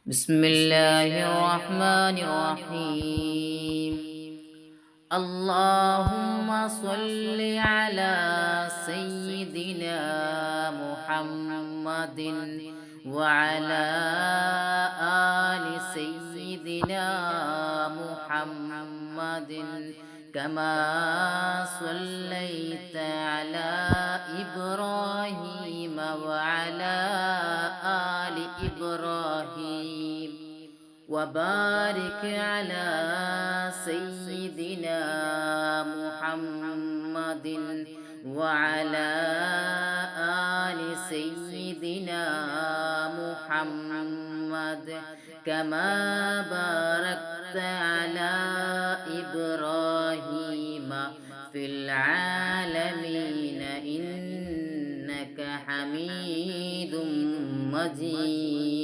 بسم الله الرحمن الرحيم. اللهم صل على سيدنا محمد وعلى آل سيدنا محمد كما صليت على إبراهيم وعلى آل إبراهيم وبارك على سيدنا محمد وعلى آل سيدنا محمد كما باركت على إبراهيم في العالمين إنك حميد مجيد.